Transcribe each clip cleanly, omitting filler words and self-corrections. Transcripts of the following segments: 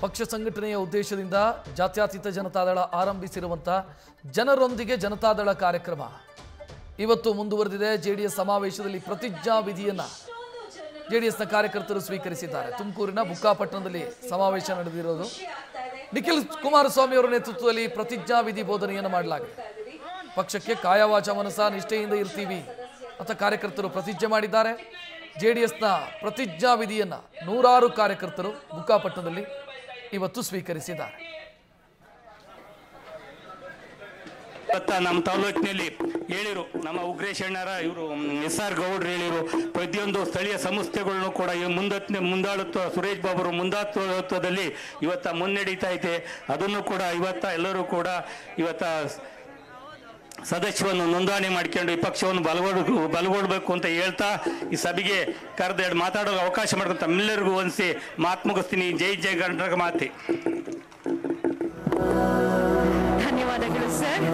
ಪಕ್ಷ ಸಂಘಟನೆಯ ಉದ್ದೇಶದಿಂದ ಜಾತ್ಯತೀತ ಜನತಾದಳ ಆರಂಭಿಸಿರುವಂತ ಜನರೊಂದಿಗೆ ಜನತಾದಳ ಕಾರ್ಯಕ್ರಮ ಇವತ್ತು ಮುಂದುವರೆದಿದೆ. ಜೆಡಿಎಸ್ ಸಮಾವೇಶದಲ್ಲಿ ಪ್ರತಿಜ್ಞಾ ವಿಧಿಯನ್ನ ಜೆಡಿಎಸ್ನ ಕಾರ್ಯಕರ್ತರು ಸ್ವೀಕರಿಸಿದ್ದಾರೆ. ತುಮಕೂರಿನ ಬುಕ್ಕಾಪಟ್ಟಣದಲ್ಲಿ ಸಮಾವೇಶ ನಡೆದಿರೋದು. ನಿಖಿಲ್ ಕುಮಾರಸ್ವಾಮಿ ಅವರ ನೇತೃತ್ವದಲ್ಲಿ ಪ್ರತಿಜ್ಞಾ ವಿಧಿ ಬೋಧನೆಯನ್ನು ಮಾಡಲಾಗಿದೆ. ಪಕ್ಷಕ್ಕೆ ಕಾಯವಾಚ ಮನಸ ನಿಷ್ಠೆಯಿಂದ ಇರ್ತೀವಿ ಅಂತ ಕಾರ್ಯಕರ್ತರು ಪ್ರತಿಜ್ಞೆ ಮಾಡಿದ್ದಾರೆ. ಜೆಡಿಎಸ್ನ ಪ್ರತಿಜ್ಞಾ ವಿಧಿಯನ್ನ ನೂರಾರು ಕಾರ್ಯಕರ್ತರು ಬುಕ್ಕಾಪಟ್ಟಣದಲ್ಲಿ ಇವತ್ತು ಸ್ವೀಕರಿಸಿದ್ದಾರೆ. ನಮ್ಮ ತಾಲೂಕಿನಲ್ಲಿ ಹೇಳಿರು, ನಮ್ಮ ಉಗ್ರೇಶ್ ಅಣ್ಣರ ಇವರು SR ಗೌಡ್ರು ಹೇಳಿರು, ಪ್ರತಿಯೊಂದು ಸ್ಥಳೀಯ ಸಂಸ್ಥೆಗಳನ್ನು ಕೂಡ ಮುಂದಾಳುತ್ವ ಸುರೇಶ್ ಬಾಬುರು ಮುಂದಾಳುತ್ವದಲ್ಲಿ ಇವತ್ತ ಮುನ್ನಡೀತಾ ಐತೆ. ಅದನ್ನು ಕೂಡ ಇವತ್ತ ಎಲ್ಲರೂ ಕೂಡ ಇವತ್ತ ಸದಸ್ಯವನ್ನು ನೋಂದಣಿ ಮಾಡ್ಕೊಂಡು ಈ ಪಕ್ಷವನ್ನು ಬಲಗೊಳ್ಳಬೇಕು ಅಂತ ಹೇಳ್ತಾ ಈ ಸಭೆಗೆ ಕರೆದು ಮಾತಾಡೋ ಅವಕಾಶ ಮಾಡ್ಕೊಂಡು ತಮ್ಮೆಲ್ಲರಿಗೂ ಹೊಂದಿಸಿ ಮಾತು ಮುಗಿಸ್ತೀನಿ. ಜೈ ಜೈ ಗಂಡ್ರಗ ಮಾತೆ. ಧನ್ಯವಾದಗಳು ಸರ್.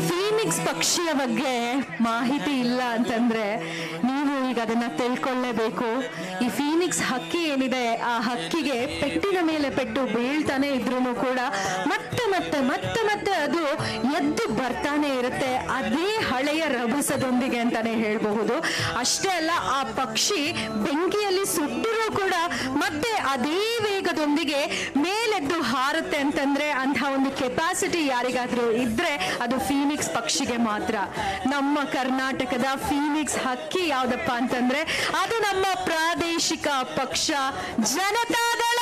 ಫೀನಿಕ್ಸ್ ಪಕ್ಷಿಯ ಬಗ್ಗೆ ಮಾಹಿತಿ ಇಲ್ಲ ಅಂತಂದ್ರೆ ನೀವು ಈಗ ಅದನ್ನ ತಿಳ್ಕೊಳ್ಳೇಬೇಕು. ಈ ಫೀನಿಕ್ಸ್ ಹಕ್ಕಿ ಏನಿದೆ, ಆ ಹಕ್ಕಿಗೆ ಪೆಟ್ಟಿನ ಮೇಲೆ ಪೆಟ್ಟು ಬೀಳ್ತಾನೆ ಇದ್ರೂ ಕೂಡ ಮತ್ತೆ ಮತ್ತೆ ಮತ್ತೆ ಮತ್ತೆ ಅದು ಎದ್ದು ಬರ್ತಾನೆ ಇರುತ್ತೆ, ಅದೇ ಹಳೆಯ ರಭಸದೊಂದಿಗೆ ಅಂತಾನೆ ಹೇಳಬಹುದು. ಅಷ್ಟೇ ಅಲ್ಲ, ಆ ಪಕ್ಷಿ ಬೆಂಕಿಯಲ್ಲಿ ಸುಟ್ಟರೂ ಕೂಡ ಮತ್ತೆ ಅದೇ ವೇಗದೊಂದಿಗೆ ಮೇಲೆದ್ದು ಹಾರುತ್ತೆ ಅಂತಂದ್ರೆ ಅಂಥ ಒಂದು ಕೆಪಾಸಿಟಿ ಯಾರಿಗಾದ್ರೂ ಇದ್ರೆ ಅದು ಫೀನಿಕ್ಸ್ ಪಕ್ಷಿಗೆ ಮಾತ್ರ. ನಮ್ಮ ಕರ್ನಾಟಕದ ಫೀನಿಕ್ಸ್ ಹಕ್ಕಿ ಯಾವ್ದಪ್ಪ ಅಂತಂದ್ರೆ ಅದು ನಮ್ಮ ಪ್ರಾದೇಶಿಕ ಪಕ್ಷ ಜನತಾದಳ.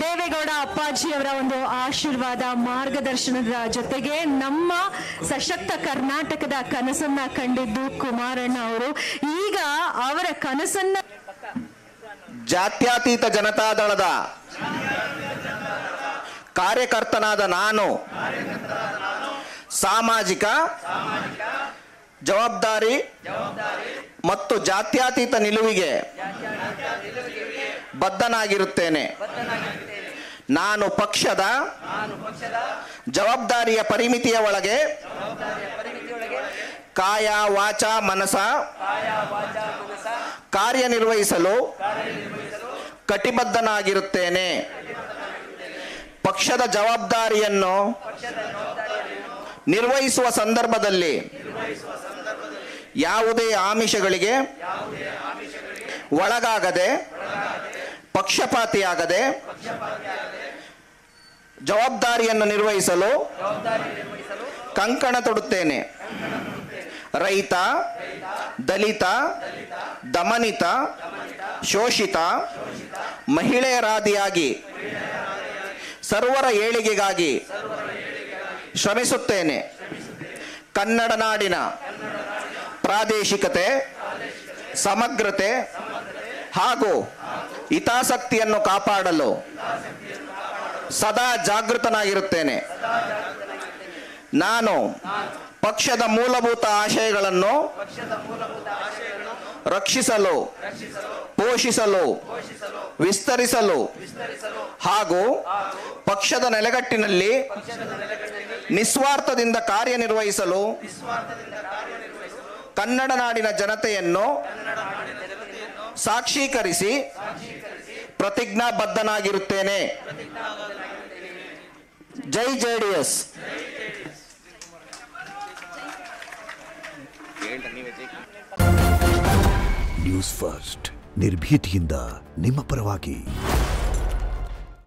ದೇವೇಗೌಡ ಅಪ್ಪಾಜಿಯವರ ಒಂದು ಆಶೀರ್ವಾದ, ಮಾರ್ಗದರ್ಶನದ ಜೊತೆಗೆ ನಮ್ಮ ಸಶಕ್ತ ಕರ್ನಾಟಕದ ಕನಸನ್ನ ಕಂಡಿದ್ದು ಕುಮಾರಣ್ಣ ಅವರು. ಈಗ ಅವರ ಕನಸನ್ನ ಜಾತ್ಯತೀತ ಜನತಾದಳದ ಕಾರ್ಯಕರ್ತನಾದ ನಾನು ಸಾಮಾಜಿಕ ಜವಾಬ್ದಾರಿ ಮತ್ತು ಜಾತ್ಯತೀತ ನಿಲುವಿಗೆ ಬದ್ಧನಾಗಿರುತ್ತೇನೆ. ನಾನು ಪಕ್ಷದ ಜವಾಬ್ದಾರಿಯ ಪರಿಮಿತಿಯ ಒಳಗೆ ಕಾಯ ವಾಚ ಮನಸ ಕಾರ್ಯನಿರ್ವಹಿಸಲು ಕಟಿಬದ್ಧನಾಗಿರುತ್ತೇನೆ. ಪಕ್ಷದ ಜವಾಬ್ದಾರಿಯನ್ನು ನಿರ್ವಹಿಸುವ ಸಂದರ್ಭದಲ್ಲಿ ಯಾವುದೇ ಆಮಿಷಗಳಿಗೆ ಒಳಗಾಗದೆ, ಪಕ್ಷಪಾತಿಯಾಗದೆ ಜವಾಬ್ದಾರಿಯನ್ನು ನಿರ್ವಹಿಸಲು ಕಂಕಣ ತೊಡುತ್ತೇನೆ. ರೈತ, ದಲಿತ, ದಮನಿತ, ಶೋಷಿತ, ಮಹಿಳೆಯರಾದಿಯಾಗಿ ಸರ್ವರ ಏಳಿಗೆಗಾಗಿ ಶ್ರಮಿಸುತ್ತೇನೆ. ಕನ್ನಡ ನಾಡಿನ ಪ್ರಾದೇಶಿಕತೆ, ಸಮಗ್ರತೆ ಹಾಗೂ ಹಿತಾಸಕ್ತಿಯನ್ನು ಕಾಪಾಡಲು ಸದಾ ಜಾಗೃತನಾಗಿರುತ್ತೇನೆ. ನಾನು ಪಕ್ಷದ ಮೂಲಭೂತ ಆಶಯಗಳನ್ನು ರಕ್ಷಿಸಲು, ಪೋಷಿಸಲು, ವಿಸ್ತರಿಸಲು ಹಾಗೂ ಪಕ್ಷದ ನೆಲೆಗಟ್ಟಿನಲ್ಲಿ ನಿಸ್ವಾರ್ಥದಿಂದ ಕಾರ್ಯನಿರ್ವಹಿಸಲು ಕನ್ನಡ ನಾಡಿನ ಜನತೆಯನ್ನು ಸಾಕ್ಷೀಕರಿಸಿ ಪ್ರತಿಜ್ಞಾಬದ್ಧನಾಗಿರುತ್ತೇನೆ. ಜೈ ಜೆಡಿಎಸ್. ನ್ಯೂಸ್ ಫಸ್ಟ್, ನಿರ್ಭೀತಿಯಿಂದ ನಿಮ್ಮ ಪರವಾಗಿ.